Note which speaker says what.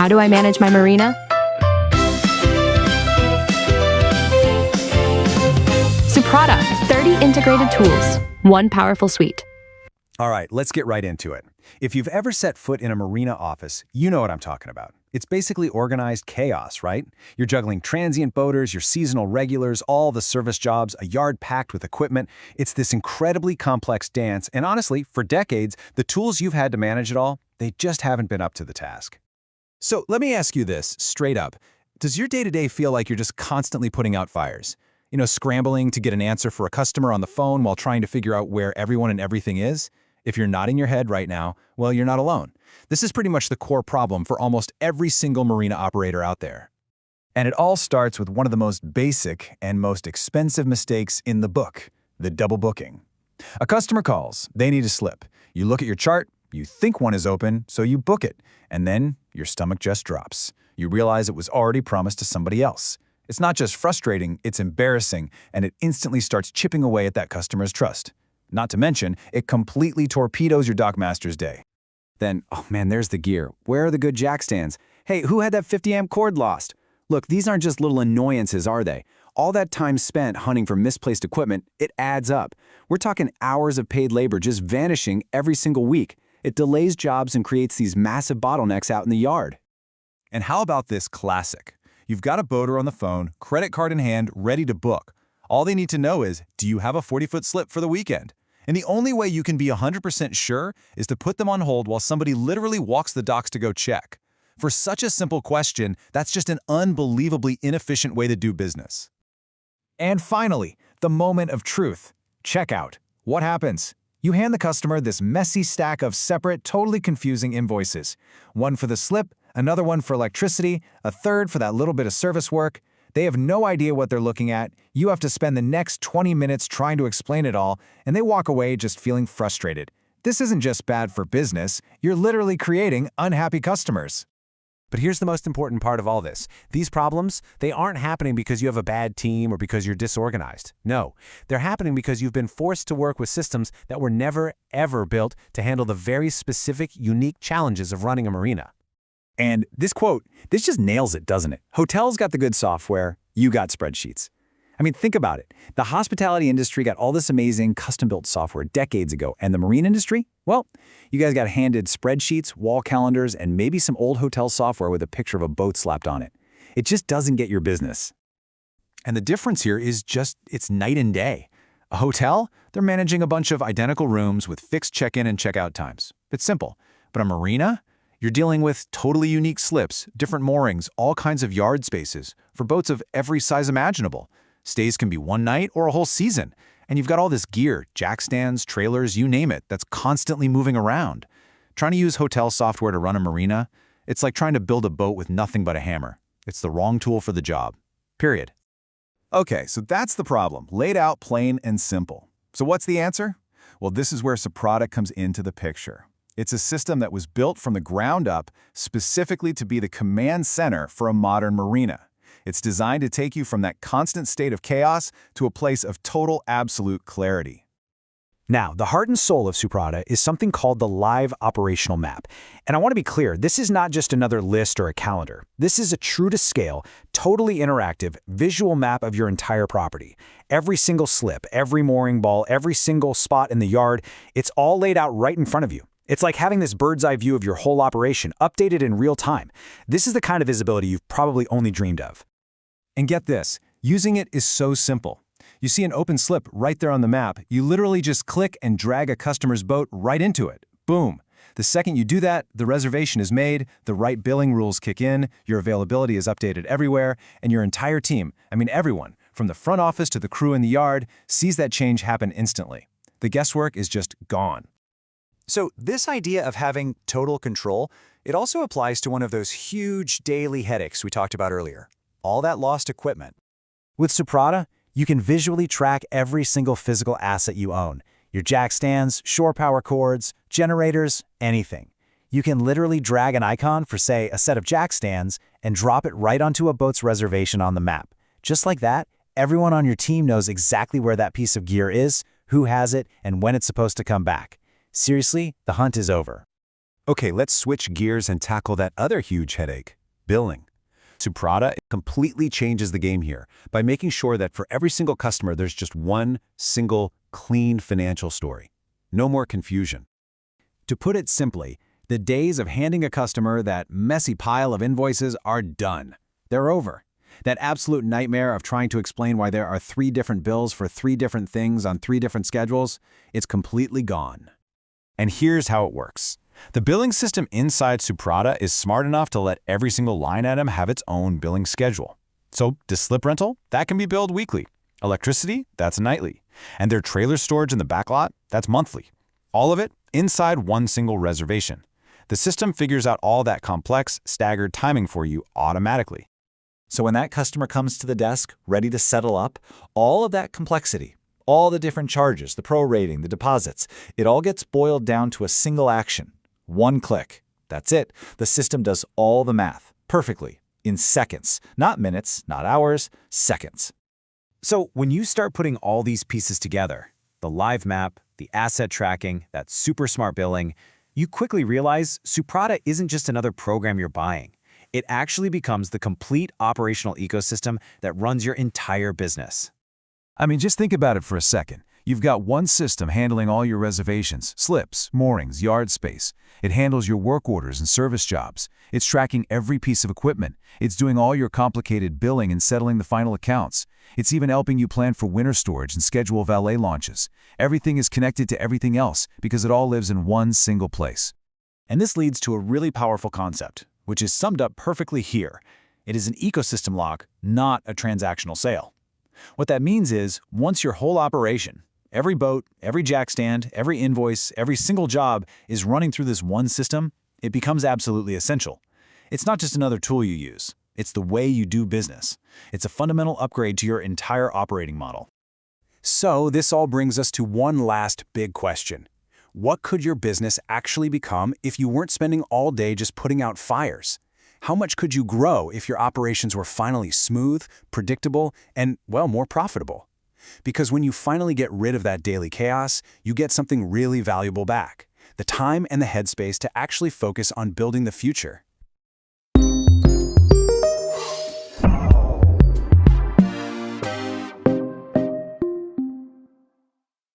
Speaker 1: How do I manage my marina? Suprata, 30 integrated tools, one powerful suite.
Speaker 2: All right, let's get right into it. If you've ever set foot in a marina office, you know what I'm talking about. It's basically organized chaos, right? You're juggling transient boaters, your seasonal regulars, all the service jobs, a yard packed with equipment. It's this incredibly complex dance, and honestly, for decades, the tools you've had to manage it all, they just haven't been up to the task. So let me ask you this, straight up. Does your day-to-day feel like you're just constantly putting out fires? Scrambling to get an answer for a customer on the phone while trying to figure out where everyone and everything is? If you're nodding your head right now, well, you're not alone. This is pretty much the core problem for almost every single marina operator out there. And it all starts with one of the most basic and most expensive mistakes in the book, the double booking. A customer calls, they need a slip. You look at your chart, you think one is open, so you book it, and then your stomach just drops. You realize it was already promised to somebody else. It's not just frustrating, it's embarrassing, and it instantly starts chipping away at that customer's trust. Not to mention, it completely torpedoes your dockmaster's day. Then, oh man, there's the gear. Where are the good jack stands? Hey, who had that 50-amp cord lost? Look, these aren't just little annoyances, are they? All that time spent hunting for misplaced equipment, it adds up. We're talking hours of paid labor just vanishing every single week. It delays jobs and creates these massive bottlenecks out in the yard. And how about this classic? You've got a boater on the phone, credit card in hand, ready to book. All they need to know is, do you have a 40-foot slip for the weekend? And the only way you can be 100% sure is to put them on hold while somebody literally walks the docks to go check. For such a simple question, that's just an unbelievably inefficient way to do business. And finally, the moment of truth. Checkout. What happens? You hand the customer this messy stack of separate, totally confusing invoices. One for the slip, another one for electricity, a third for that little bit of service work. They have no idea what they're looking at. You have to spend the next 20 minutes trying to explain it all, and they walk away just feeling frustrated. This isn't just bad for business. You're literally creating unhappy customers. But here's the most important part of all this. These problems, they aren't happening because you have a bad team or because you're disorganized. No, they're happening because you've been forced to work with systems that were never, ever built to handle the very specific, unique challenges of running a marina. And this quote, this just nails it, doesn't it? Hotels got the good software, you got spreadsheets. I mean, think about it. The hospitality industry got all this amazing custom-built software decades ago, and the marine industry? Well, you guys got handed spreadsheets, wall calendars, and maybe some old hotel software with a picture of a boat slapped on it. It just doesn't get your business. And the difference here is just, it's night and day. A hotel, they're managing a bunch of identical rooms with fixed check-in and check-out times. It's simple. But a marina? You're dealing with totally unique slips, different moorings, all kinds of yard spaces, for boats of every size imaginable. Stays can be one night or a whole season. And you've got all this gear, jack stands, trailers, you name it, that's constantly moving around. Trying to use hotel software to run a marina, it's like trying to build a boat with nothing but a hammer. It's the wrong tool for the job. Period. Okay, so that's the problem, laid out plain and simple. So what's the answer? Well, this is where Suprata comes into the picture. It's a system that was built from the ground up specifically to be the command center for a modern marina. It's designed to take you from that constant state of chaos to a place of total, absolute clarity. Now, the heart and soul of Suprata is something called the live operational map. And I want to be clear, this is not just another list or a calendar. This is a true-to-scale, totally interactive, visual map of your entire property. Every single slip, every mooring ball, every single spot in the yard, it's all laid out right in front of you. It's like having this bird's-eye view of your whole operation, updated in real time. This is the kind of visibility you've probably only dreamed of. And get this, using it is so simple. You see an open slip right there on the map, you literally just click and drag a customer's boat right into it. Boom. The second you do that, the reservation is made, the right billing rules kick in, your availability is updated everywhere, and your entire team, everyone, from the front office to the crew in the yard, sees that change happen instantly. The guesswork is just gone. So this idea of having total control, it also applies to one of those huge daily headaches we talked about earlier, all that lost equipment. With Suprata, you can visually track every single physical asset you own, your jack stands, shore power cords, generators, anything. You can literally drag an icon for, say, a set of jack stands and drop it right onto a boat's reservation on the map. Just like that, everyone on your team knows exactly where that piece of gear is, who has it, and when it's supposed to come back. Seriously, the hunt is over. Okay, let's switch gears and tackle that other huge headache, billing. Suprata completely changes the game here by making sure that for every single customer, there's just one single, clean financial story. No more confusion. To put it simply, the days of handing a customer that messy pile of invoices are done. They're over. That absolute nightmare of trying to explain why there are 3 different bills for 3 different things on 3 different schedules, it's completely gone. And here's how it works. The billing system inside Suprata is smart enough to let every single line item have its own billing schedule. So, the slip rental, that can be billed weekly. Electricity, that's nightly. And their trailer storage in the backlot, that's monthly. All of it inside one single reservation. The system figures out all that complex, staggered timing for you automatically.
Speaker 3: So when that customer comes to the desk, ready to settle up, all of that complexity, all the different charges, the prorating, the deposits, it all gets boiled down to a single action. One click. That's it. The system does all the math, perfectly, in seconds. Not minutes, not hours, seconds.
Speaker 2: So when you start putting all these pieces together, the live map, the asset tracking, that super smart billing, you quickly realize Suprata isn't just another program you're buying. It actually becomes the complete operational ecosystem that runs your entire business.
Speaker 4: I mean, just think about it for a second. You've got one system handling all your reservations, slips, moorings, yard space. It handles your work orders and service jobs. It's tracking every piece of equipment. It's doing all your complicated billing and settling the final accounts. It's even helping you plan for winter storage and schedule valet launches. Everything is connected to everything else because it all lives in one single place.
Speaker 5: And this leads to a really powerful concept, which is summed up perfectly here. It is an ecosystem lock, not a transactional sale. What that means is, once your whole operation, every boat, every jack stand, every invoice, every single job is running through this one system, it becomes absolutely essential. It's not just another tool you use. It's the way you do business. It's a fundamental upgrade to your entire operating model.
Speaker 2: So this all brings us to one last big question. What could your business actually become if you weren't spending all day just putting out fires? How much could you grow if your operations were finally smooth, predictable, and, well, more profitable? Because when you finally get rid of that daily chaos, you get something really valuable back: the time and the headspace to actually focus on building the future.